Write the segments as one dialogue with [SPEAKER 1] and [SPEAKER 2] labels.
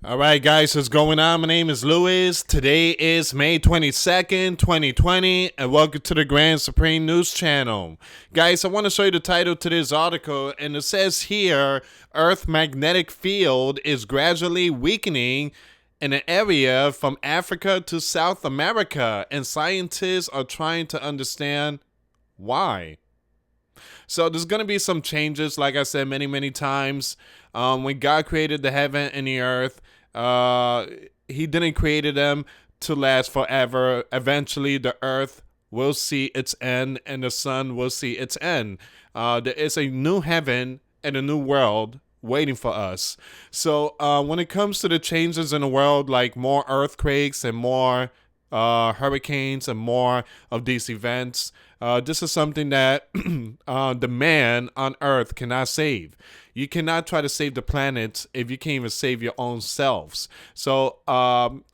[SPEAKER 1] All right, guys, what's going on? My name is Louis. Today is May 22nd, 2020, and welcome to the Grand Supreme News Channel. Guys, I want to show you the title to this article, and it says here, Earth's magnetic field is gradually weakening in an area from Africa to South America, and scientists are trying to understand why. So there's going to be some changes, like I said many times. When God created the heaven and the earth, uh, he didn't create them to last forever. Eventually, the earth will see its end and the sun will see its end. There is a new heaven and a new world waiting for us. So when it comes to the changes in the world, like more earthquakes and more hurricanes and more of these events, this is something that the man on earth cannot save. You cannot try to save the planet if you can't even save your own selves. So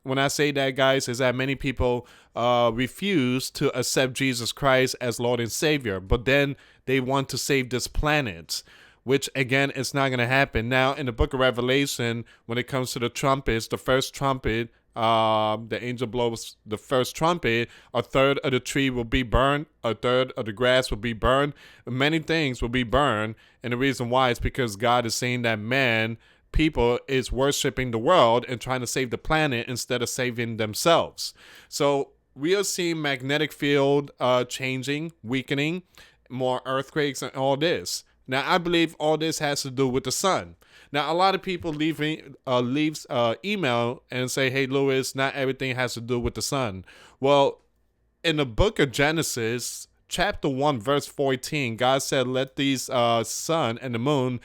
[SPEAKER 1] when I say that, guys, is that many people refuse to accept Jesus Christ as Lord and Savior, but then they want to save this planet, which again is not going to happen. Now, in the book of Revelation, when it comes to the trumpets, the first trumpet, the angel blows the first trumpet, a third of the tree will be burned, a third of the grass will be burned, many things will be burned. And the reason why is because God is saying that people is worshiping the world and trying to save the planet instead of saving themselves. So we are seeing magnetic field changing, weakening, more earthquakes and all this. Now, I believe all this has to do with the sun. Now, a lot of people leaves email and say, hey, Louis, not everything has to do with the sun. Well, in the book of Genesis, chapter 1, verse 14, God said, let these sun and the moon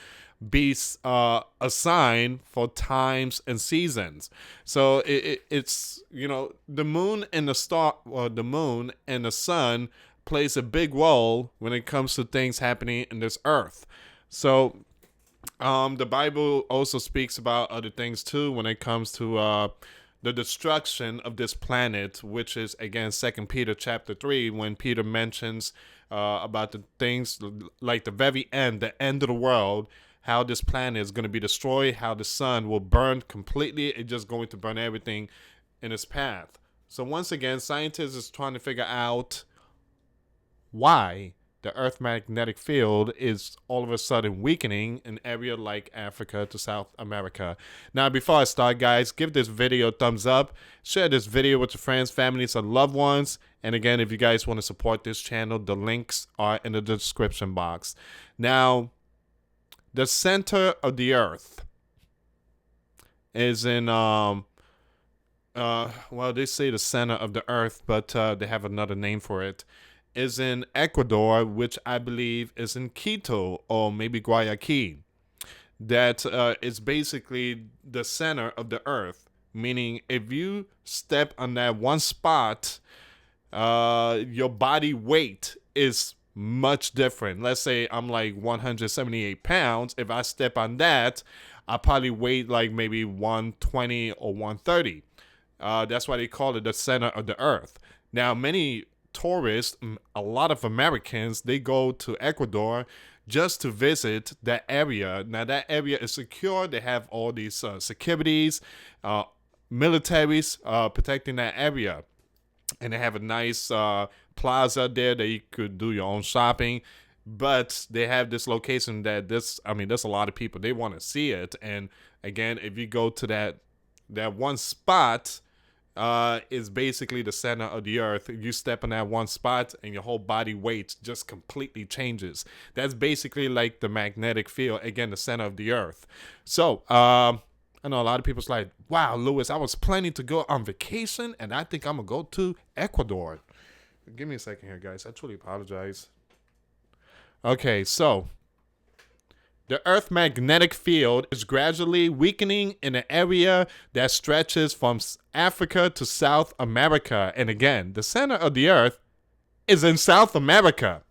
[SPEAKER 1] be a sign for times and seasons. So it's, the moon and the moon and the sun plays a big role when it comes to things happening in this earth. So the Bible also speaks about other things too when it comes to the destruction of this planet, which is again 2 Peter chapter 3, when Peter mentions about the things like the end of the world, how this planet is going to be destroyed, how the sun will burn completely. It's just going to burn everything in its path. So once again, scientists is trying to figure out why the Earth magnetic field is all of a sudden weakening in area like Africa to South America. Now, before I start, guys, give this video a thumbs up. Share this video with your friends, families, and loved ones. And again, if you guys want to support this channel, the links are in the description box. Now, the center of the Earth is in, well, they say the center of the Earth, but they have another name for it, is in Ecuador, which I believe is in Quito or maybe Guayaquil. That is basically the center of the earth, meaning if you step on that one spot, your body weight is much different. Let's say I'm like 178 pounds. If I step on that, I probably weigh like maybe 120 or 130. That's why they call it the center of the earth. Now, many tourists, a lot of Americans, they go to Ecuador just to visit that area. Now, that area is secure. They have all these securities, militaries protecting that area. And they have a nice plaza there that you could do your own shopping. But they have this location that there's a lot of people. They want to see it. And again, if you go to that one spot, is basically the center of the earth. You step in that one spot and your whole body weight just completely changes. That's basically like the magnetic field, again, the center of the earth. So, I know a lot of people's like, wow, Louis, I was planning to go on vacation and I think I'm going to go to Ecuador. Give me a second here, guys. I truly apologize. Okay, so the Earth's magnetic field is gradually weakening in an area that stretches from Africa to South America. And again, the center of the Earth is in South America.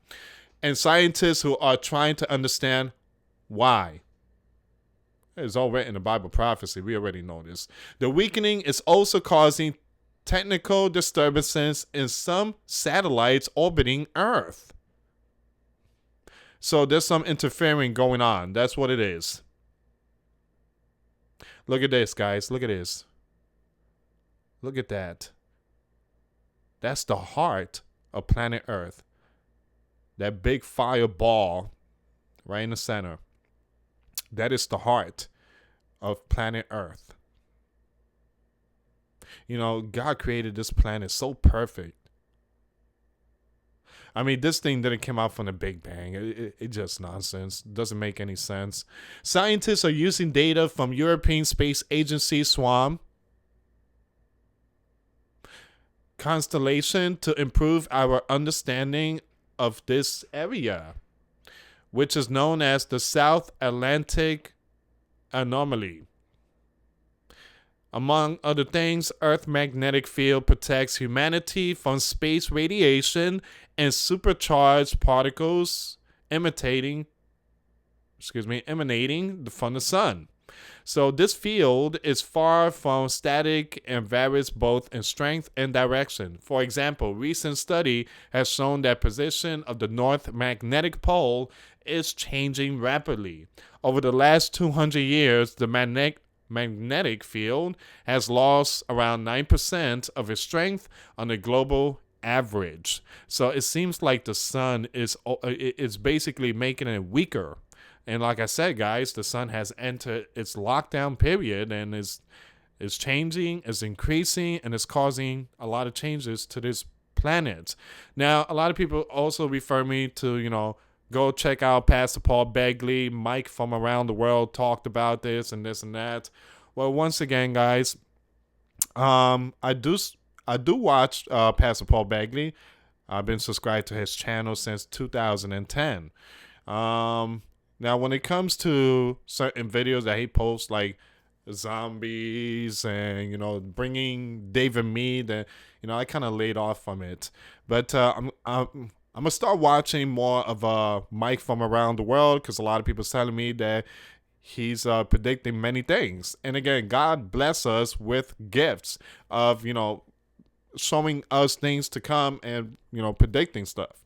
[SPEAKER 1] And scientists who are trying to understand why. It's all written in the Bible prophecy. We already know this. The weakening is also causing technical disturbances in some satellites orbiting Earth. So there's some interfering going on. That's what it is. Look at this, guys. Look at this. Look at that. That's the heart of planet Earth. That big fireball right in the center. That is the heart of planet Earth. You know, God created this planet so perfect. I mean, this thing didn't come out from the Big Bang. It just nonsense. Doesn't make any sense. Scientists are using data from European Space Agency SWAM constellation to improve our understanding of this area, which is known as the South Atlantic anomaly. Among other things, Earth's magnetic field protects humanity from space radiation and supercharged particles emanating from the sun. So this field is far from static and varies both in strength and direction. For example, recent study has shown that position of the North Magnetic Pole is changing rapidly. Over the last 200 years, the magnetic field has lost around 9% of its strength on the global average. So it seems like the sun is basically making it weaker. And like I said, guys, the sun has entered its lockdown period and is changing, is increasing, and is causing a lot of changes to this planet. Now, a lot of people also refer me to, go check out Pastor Paul Begley. Mike from around the world talked about this and that. Well, once again, guys, I do watch Pastor Paul Begley. I've been subscribed to his channel since 2010. Now, when it comes to certain videos that he posts, like zombies and bringing David Mead, that I kind of laid off from it. But I'm gonna start watching more of Mike from around the world, because a lot of people telling me that he's predicting many things. And again, God bless us with gifts of showing us things to come and predicting stuff.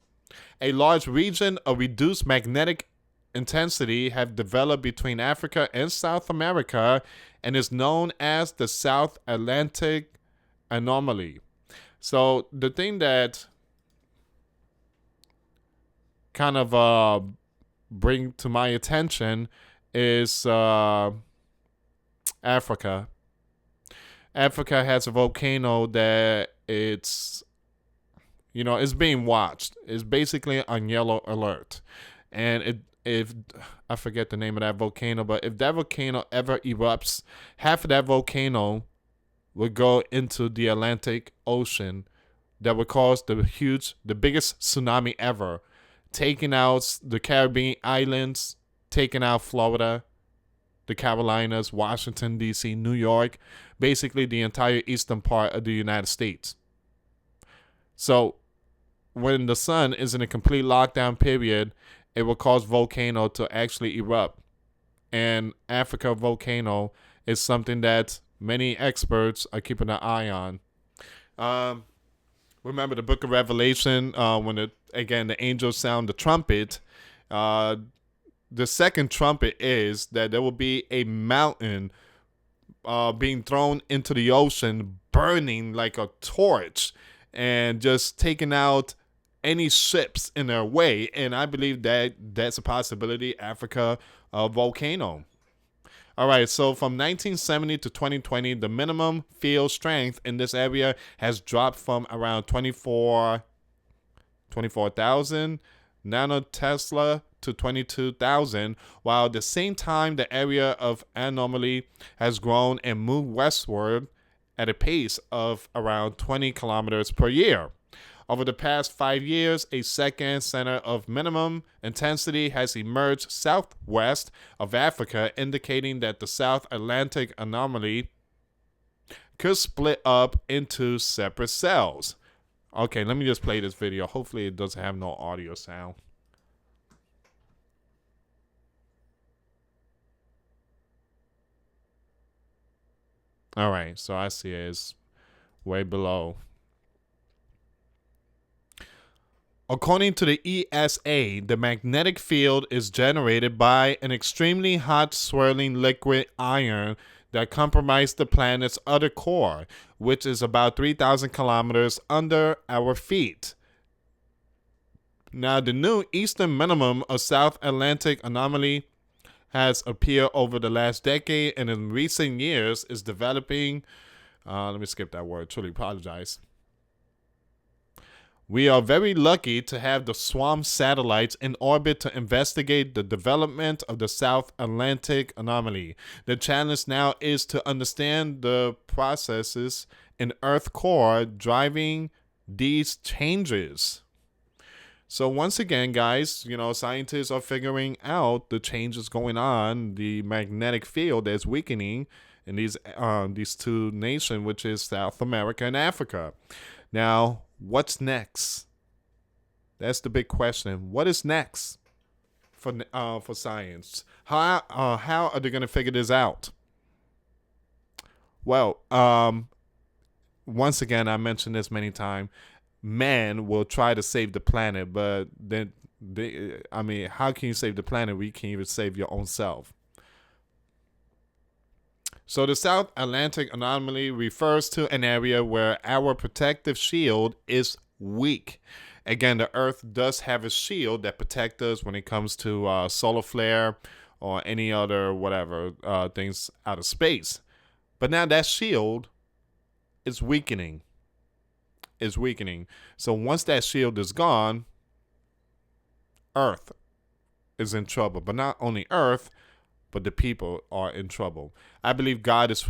[SPEAKER 1] A large region of reduced magnetic intensity have developed between Africa and South America and is known as the South Atlantic anomaly. So the thing that kind of bring to my attention is Africa. Africa has a volcano that it's being watched. It's basically on yellow alert. And if I forget the name of that volcano, but if that volcano ever erupts, half of that volcano would go into the Atlantic Ocean. That would cause the biggest tsunami ever, taking out the Caribbean islands, taking out Florida, the Carolinas, Washington, D.C., New York, basically the entire eastern part of the United States. So when the sun is in a complete lockdown period, it will cause volcano to actually erupt. And Africa volcano is something that many experts are keeping an eye on. Remember the book of Revelation, when the angels sound the trumpet. The second trumpet is that there will be a mountain being thrown into the ocean, burning like a torch, and just taking out any ships in their way. And I believe that that's a possibility. Africa volcano. All right, so from 1970 to 2020, the minimum field strength in this area has dropped from around 24,000 nanotesla to 22,000, while at the same time the area of anomaly has grown and moved westward at a pace of around 20 kilometers per year. Over the past 5 years, a second center of minimum intensity has emerged southwest of Africa, indicating that the South Atlantic anomaly could split up into separate cells. Okay, let me just play this video. Hopefully it doesn't have no audio sound. All right, so I see it's way below. According to the ESA, the magnetic field is generated by an extremely hot swirling liquid iron that compromise the planet's outer core, which is about 3,000 kilometers under our feet. Now, the new eastern minimum of South Atlantic anomaly has appeared over the last decade and in recent years is developing. Let me skip that word. Truly apologize. We are very lucky to have the SWAM satellites in orbit to investigate the development of the South Atlantic anomaly. The challenge now is to understand the processes in Earth core driving these changes. So once again, guys, scientists are figuring out the changes going on. The magnetic field is weakening in these two nations, which is South America and Africa. Now, what's next? That's the big question. What is next for science? How are they going to figure this out? Well, once again, I mentioned this many times. Man will try to save the planet, but then how can you save the planet when you can't even save your own self? So the South Atlantic anomaly refers to an area where our protective shield is weak. Again, the Earth does have a shield that protects us when it comes to solar flare or any other things out of space. But now that shield is weakening. So once that shield is gone, Earth is in trouble. But not only Earth, but the people are in trouble. I believe God is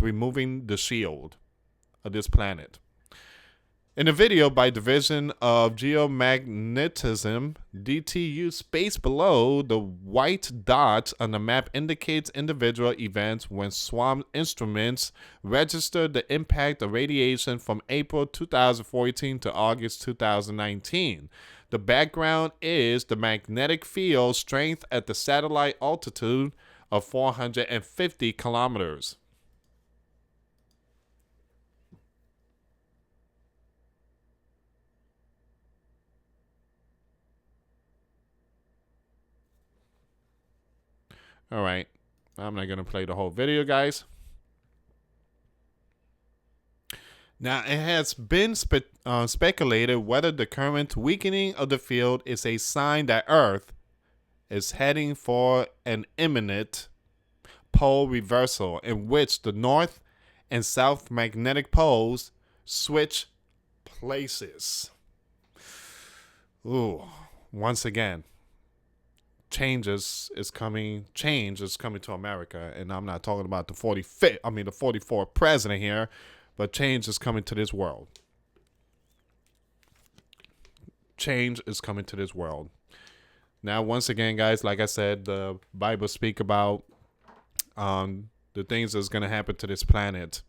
[SPEAKER 1] removing the shield of this planet. In a video by Division of Geomagnetism, DTU space below, the white dot on the map indicates individual events when SWAM instruments register the impact of radiation from April 2014 to August 2019. The background is the magnetic field strength at the satellite altitude of 450 kilometers. All right, I'm not going to play the whole video, guys. Now, it has been speculated whether the current weakening of the field is a sign that Earth is heading for an imminent pole reversal in which the north and south magnetic poles switch places. Ooh, once again. Change is coming to America, and I'm not talking about the 44th president here, but change is coming to this world. Change is coming to this world. Now, once again, guys, like I said, the Bible speak about the things that's going to happen to this planet,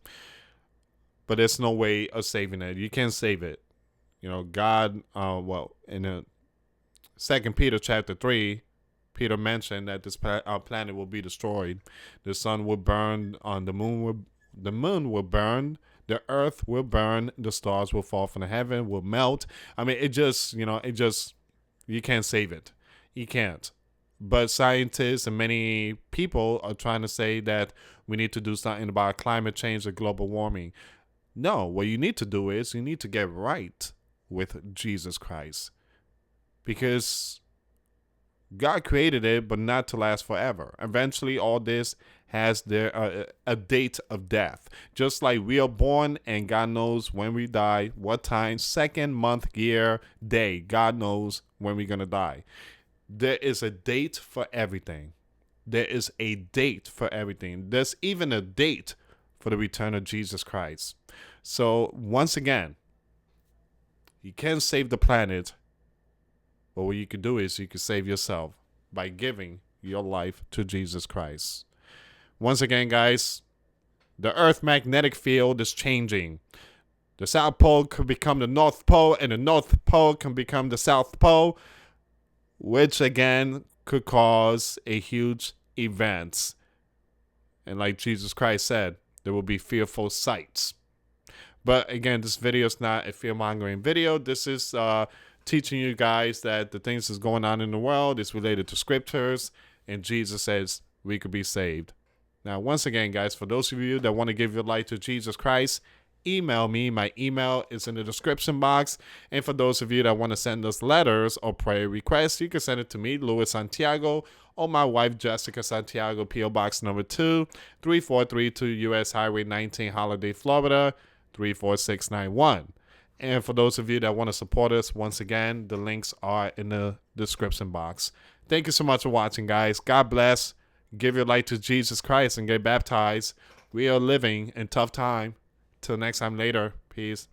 [SPEAKER 1] but there's no way of saving it. You can't save it. God, in 2 Peter chapter 3, Peter mentioned that this planet will be destroyed. The sun will burn, the moon will burn, the earth will burn, the stars will fall from the heaven, will melt. You can't save it. You can't. But scientists and many people are trying to say that we need to do something about climate change or global warming. No, what you need to do is you need to get right with Jesus Christ. Because God created it, but not to last forever. Eventually, all this has a date of death. Just like we are born and God knows when we die, what time, second, month, year, day. God knows when we're going to die. There is a date for everything. There's even a date for the return of Jesus Christ. So, once again, you can't save the planet. But what you can do is you can save yourself by giving your life to Jesus Christ. Once again, guys, the Earth magnetic field is changing. The South Pole could become the North Pole, and the North Pole can become the South Pole, which again could cause a huge event. And like Jesus Christ said, there will be fearful sights. But again, this video is not a fear-mongering video. This is teaching you guys that the things that's going on in the world is related to scriptures, and Jesus says we could be saved Now, once again, guys, for those of you that want to give your life to Jesus Christ, email me. My email is in the description box. And for those of you that want to send us letters or prayer requests, you can send it to me, Luis Santiago, or my wife, Jessica Santiago, P.O. Box number 2, 3432 U.S. Highway 19, Holiday, Florida, 34691. And for those of you that want to support us, once again, the links are in the description box. Thank you so much for watching, guys. God bless. Give your life to Jesus Christ and get baptized. We are living in tough time. Till next time later. Peace.